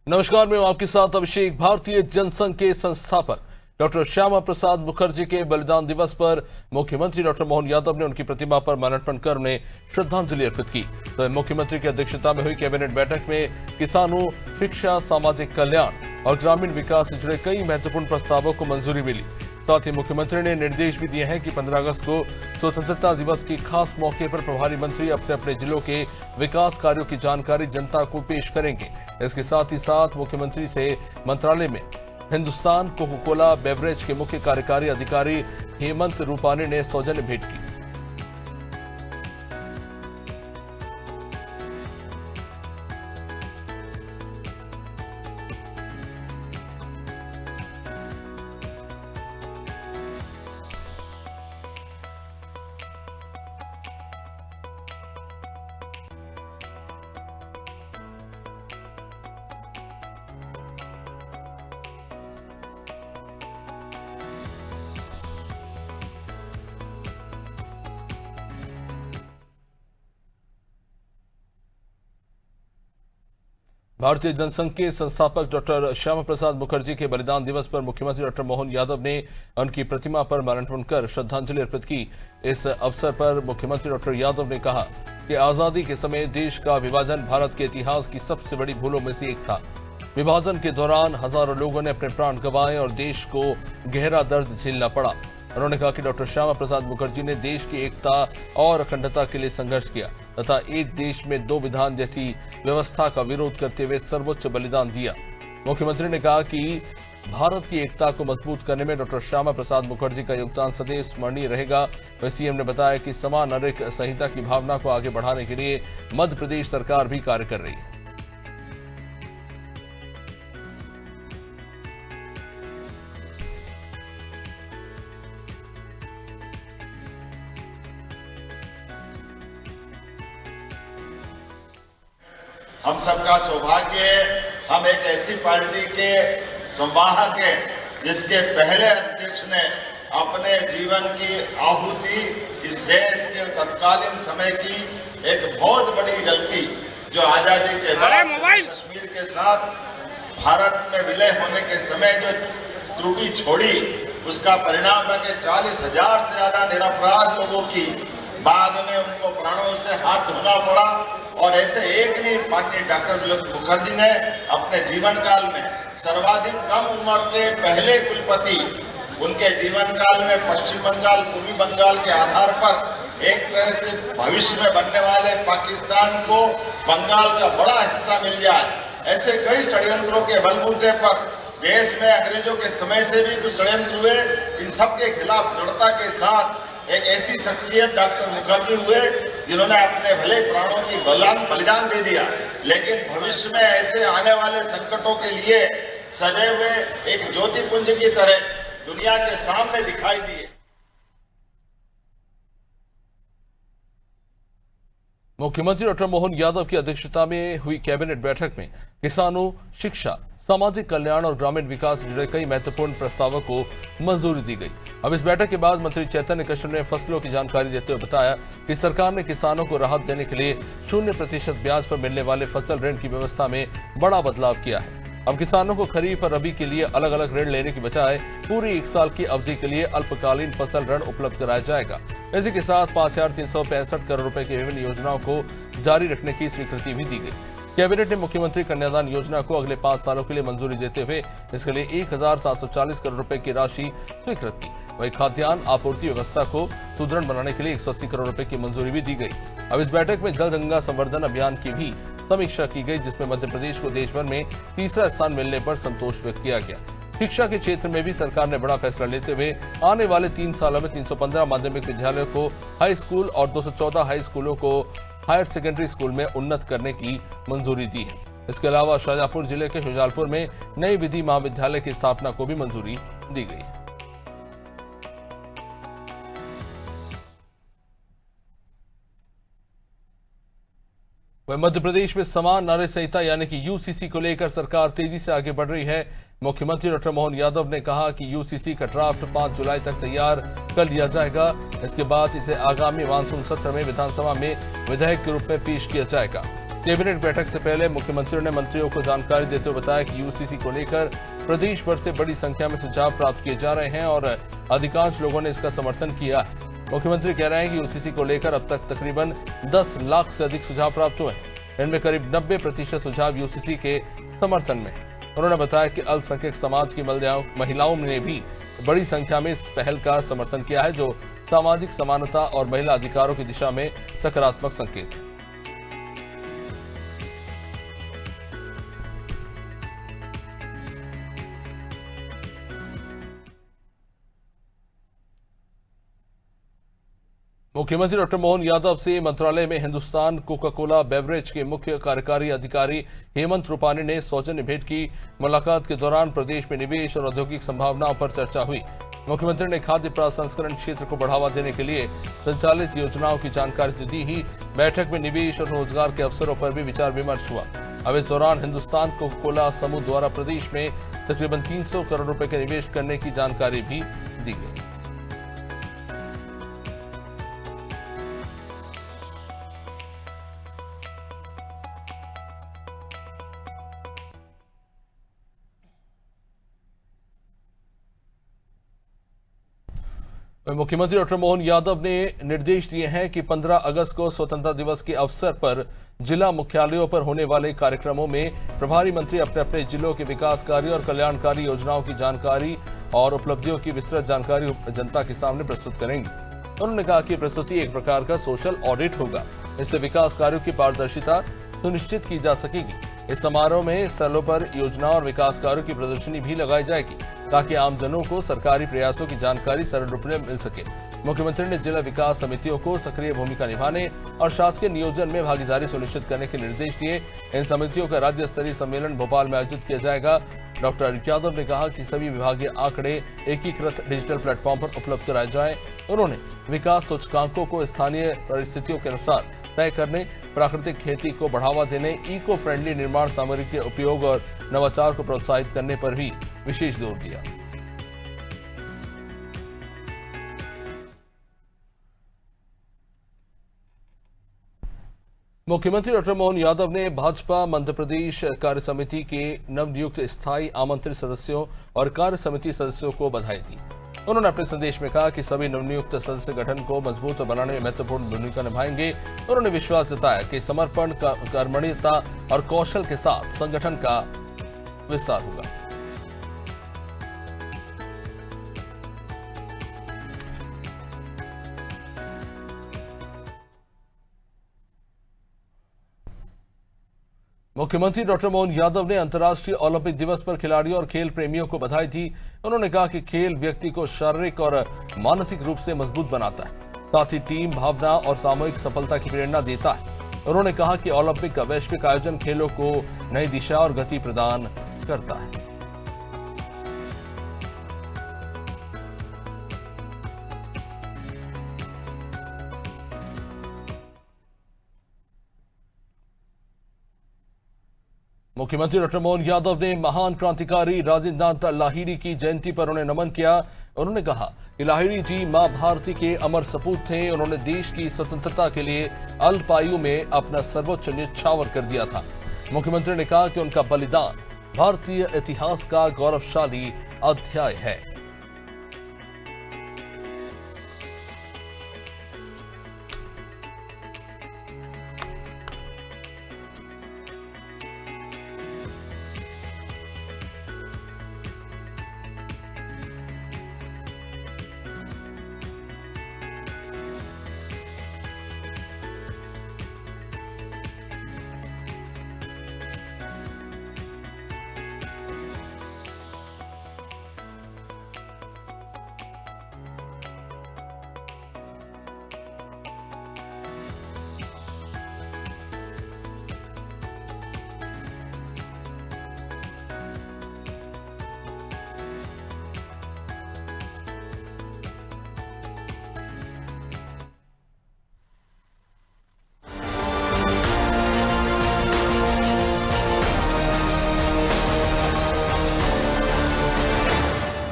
नमस्कार, मैं हूं आपके साथ अभिषेक। भारतीय जनसंघ के संस्थापक डॉक्टर श्यामा प्रसाद मुखर्जी के बलिदान दिवस पर मुख्यमंत्री डॉक्टर मोहन यादव ने उनकी प्रतिमा पर माल्यार्पण कर उन्हें श्रद्धांजलि अर्पित की। तो मुख्यमंत्री की अध्यक्षता में हुई कैबिनेट बैठक में किसानों, शिक्षा, सामाजिक कल्याण और ग्रामीण विकास से जुड़े कई महत्वपूर्ण प्रस्तावों को मंजूरी मिली। साथ ही मुख्यमंत्री ने निर्देश भी दिए हैं कि 15 अगस्त को स्वतंत्रता दिवस के खास मौके पर प्रभारी मंत्री अपने अपने जिलों के विकास कार्यों की जानकारी जनता को पेश करेंगे। इसके साथ ही साथ मुख्यमंत्री से मंत्रालय में हिंदुस्तान कोको कोला बेवरेज के मुख्य कार्यकारी अधिकारी हेमंत रूपानी ने सौजन्य भेंट की। भारतीय जनसंघ के संस्थापक डॉक्टर श्यामा प्रसाद मुखर्जी के बलिदान दिवस पर मुख्यमंत्री डॉक्टर मोहन यादव ने उनकी प्रतिमा पर माल्यार्पण कर श्रद्धांजलि अर्पित की। इस अवसर पर मुख्यमंत्री डॉक्टर यादव ने कहा कि आजादी के समय देश का विभाजन भारत के इतिहास की सबसे बड़ी भूलों में से एक था। विभाजन के दौरान हजारों लोगों ने अपने प्राण गंवाए और देश को गहरा दर्द झेलना पड़ा। उन्होंने कहा कि डॉक्टर श्यामा प्रसाद मुखर्जी ने देश की एकता और अखंडता के लिए संघर्ष किया तथा एक देश में दो विधान जैसी व्यवस्था का विरोध करते हुए सर्वोच्च बलिदान दिया। मुख्यमंत्री ने कहा कि भारत की एकता को मजबूत करने में डॉक्टर श्यामा प्रसाद मुखर्जी का योगदान सदैव स्मरणीय रहेगा। वहीं सीएम ने बताया कि समान नागरिक संहिता की भावना को आगे बढ़ाने के लिए मध्य प्रदेश सरकार भी कार्य कर रही है। हम सबका सौभाग्य है, हम एक ऐसी पार्टी के संवाहक हैं जिसके पहले अध्यक्ष ने अपने जीवन की आहुति इस देश के तत्कालीन समय की एक बहुत बड़ी गलती जो आजादी के बाद कश्मीर के साथ भारत में विलय होने के समय जो त्रुटि छोड़ी, उसका परिणाम था कि 40,000 से ज्यादा निरपराध लोगों की बाद में उनको प्राणों से हाथ धोना पड़ा। और ऐसे एक नहीं, बाकी डॉक्टर मुखर्जी ने अपने जीवन काल में सर्वाधिक कम उम्र के पहले कुलपति, उनके जीवन काल में पश्चिम बंगाल, पूर्वी बंगाल के आधार पर एक तरह से भविष्य में बनने वाले पाकिस्तान को बंगाल का बड़ा हिस्सा मिल जाए, ऐसे कई षड्यंत्रों के बलबूते पर देश में अंग्रेजों के समय से भी कुछ षड्यंत्र हुए। इन सब के खिलाफ दृढ़ता के साथ एक ऐसी शख्सियत डॉक्टर मुखर्जी हुए जिन्होंने अपने भले प्राणों की बलिदान दे दिया, लेकिन भविष्य में ऐसे आने वाले संकटों के लिए सजे हुए एक ज्योतिपुंज की तरह दुनिया के सामने दिखाई दिए। मुख्यमंत्री डॉक्टर मोहन यादव की अध्यक्षता में हुई कैबिनेट बैठक में किसानों, शिक्षा, सामाजिक कल्याण और ग्रामीण विकास से जुड़े कई महत्वपूर्ण प्रस्तावों को मंजूरी दी गई। अब इस बैठक के बाद मंत्री चैतन्य कश्यप ने फसलों की जानकारी देते हुए बताया कि सरकार ने किसानों को राहत देने के लिए 0% ब्याज पर मिलने वाले फसल ऋण की व्यवस्था में बड़ा बदलाव किया है। अब किसानों को खरीफ और रबी के लिए अलग अलग ऋण लेने की बजाय पूरी 1 साल की अवधि के लिए अल्पकालीन फसल ऋण उपलब्ध कराया जाएगा। इसी के साथ 5,365 करोड़ रुपए की विभिन्न योजनाओं को जारी रखने की स्वीकृति भी दी गई। कैबिनेट ने मुख्यमंत्री कन्यादान योजना को अगले 5 सालों के लिए मंजूरी देते हुए इसके लिए 1,740 करोड़ रुपए की राशि स्वीकृत की। वहीं खाद्यान्न आपूर्ति व्यवस्था को सुदृढ़ बनाने के लिए 180 करोड़ रुपए की मंजूरी भी दी गई। अब इस बैठक में जल गंगा संवर्धन अभियान की भी समीक्षा की गई, जिसमें मध्य प्रदेश को देश भर में तीसरा स्थान मिलने पर संतोष व्यक्त किया गया। शिक्षा के क्षेत्र में भी सरकार ने बड़ा फैसला लेते हुए आने वाले 3 सालों में 315 माध्यमिक विद्यालयों को हाई स्कूल और 214 हाई स्कूलों को हायर सेकेंडरी स्कूल में उन्नत करने की मंजूरी दी है। इसके अलावा शाहजहांपुर जिले के शुजालपुर में नई विधि महाविद्यालय की स्थापना को भी मंजूरी दी गई। वह मध्य प्रदेश में समान नागरिक संहिता यानी कि यूसीसी को लेकर सरकार तेजी से आगे बढ़ रही है। मुख्यमंत्री डॉक्टर मोहन यादव ने कहा कि यूसीसी का ड्राफ्ट 5 जुलाई तक तैयार कर लिया जाएगा। इसके बाद इसे आगामी मानसून सत्र में विधानसभा में विधेयक के रूप में पेश किया जाएगा। कैबिनेट बैठक से पहले मुख्यमंत्री ने मंत्रियों को जानकारी देते हुए बताया कि यूसीसी को लेकर प्रदेश भर से बड़ी संख्या में सुझाव प्राप्त किए जा रहे हैं और अधिकांश लोगों ने इसका समर्थन किया है। मुख्यमंत्री कह रहे हैं कि यूसीसी को लेकर अब तक तकरीबन 10 लाख से अधिक सुझाव प्राप्त हुए हैं। इनमें करीब 90% सुझाव यूसीसी के समर्थन में। उन्होंने बताया कि अल्पसंख्यक समाज की महिलाओं ने भी बड़ी संख्या में इस पहल का समर्थन किया है, जो सामाजिक समानता और महिला अधिकारों की दिशा में सकारात्मक संकेत है। मुख्यमंत्री डॉक्टर मोहन यादव से मंत्रालय में हिंदुस्तान कोका कोला बेवरेज के मुख्य कार्यकारी अधिकारी हेमंत रूपानी ने सौजन्य भेंट की। मुलाकात के दौरान प्रदेश में निवेश और औद्योगिक संभावनाओं पर चर्चा हुई। मुख्यमंत्री ने खाद्य प्रसंस्करण क्षेत्र को बढ़ावा देने के लिए संचालित योजनाओं की जानकारी तो दी ही, बैठक में निवेश और रोजगार के अवसरों पर भी विचार विमर्श हुआ। अब इस दौरान हिंदुस्तान कोका कोला समूह द्वारा प्रदेश में तकरीबन 300 करोड़ रुपए के निवेश करने की जानकारी भी दी गई। मुख्यमंत्री डॉक्टर मोहन यादव ने निर्देश दिए हैं कि 15 अगस्त को स्वतंत्रता दिवस के अवसर पर जिला मुख्यालयों पर होने वाले कार्यक्रमों में प्रभारी मंत्री अपने अपने जिलों के विकास कार्य और कल्याणकारी योजनाओं की जानकारी और उपलब्धियों की विस्तृत जानकारी जनता के सामने प्रस्तुत करेंगे। उन्होंने कहा कि प्रस्तुति एक प्रकार का सोशल ऑडिट होगा। इससे विकास कार्यों की पारदर्शिता सुनिश्चित की जा सकेगी। इस समारोह में स्थलों पर योजना और विकास कार्यों की प्रदर्शनी भी लगाई जाएगी, ताकि आमजनों को सरकारी प्रयासों की जानकारी सरल रूप में मिल सके। मुख्यमंत्री ने जिला विकास समितियों को सक्रिय भूमिका निभाने और शासकीय नियोजन में भागीदारी सुनिश्चित करने के निर्देश दिए। इन समितियों का राज्य स्तरीय सम्मेलन भोपाल में आयोजित किया जाएगा। डॉक्टर यादव ने कहा कि सभी विभागीय आंकड़े एकीकृत डिजिटल प्लेटफॉर्म पर उपलब्ध कराए जाएं। उन्होंने विकास सूचकांकों को स्थानीय परिस्थितियों के अनुसार तय करने, प्राकृतिक खेती को बढ़ावा देने, इको फ्रेंडली निर्माण सामग्री के उपयोग और नवाचार को प्रोत्साहित करने पर भी विशेष जोर दिया। मुख्यमंत्री डॉक्टर मोहन यादव ने भाजपा मध्य प्रदेश कार्य समिति के नवनियुक्त स्थायी आमंत्रित सदस्यों और कार्य समिति सदस्यों को बधाई दी। उन्होंने अपने संदेश में कहा कि सभी नवनियुक्त सदस्य गठन को मजबूत बनाने में महत्वपूर्ण भूमिका निभाएंगे। उन्होंने विश्वास जताया कि समर्पण, कर्मण्यता और कौशल के साथ संगठन का विस्तार होगा। मुख्यमंत्री डॉक्टर मोहन यादव ने अंतर्राष्ट्रीय ओलंपिक दिवस पर खिलाड़ियों और खेल प्रेमियों को बधाई दी। उन्होंने कहा कि खेल व्यक्ति को शारीरिक और मानसिक रूप से मजबूत बनाता है, साथ ही टीम भावना और सामूहिक सफलता की प्रेरणा देता है। उन्होंने कहा कि ओलंपिक का वैश्विक आयोजन खेलों को नई दिशा और गति प्रदान करता है। मुख्यमंत्री डॉक्टर मोहन यादव ने महान क्रांतिकारी राजेंद्र नाथ लाहिड़ी की जयंती पर उन्हें नमन किया। उन्होंने कहा कि लाहिड़ी जी मां भारती के अमर सपूत थे। उन्होंने देश की स्वतंत्रता के लिए अल्प आयु में अपना सर्वोच्च न्यौछावर कर दिया था। मुख्यमंत्री ने कहा कि उनका बलिदान भारतीय इतिहास का गौरवशाली अध्याय है।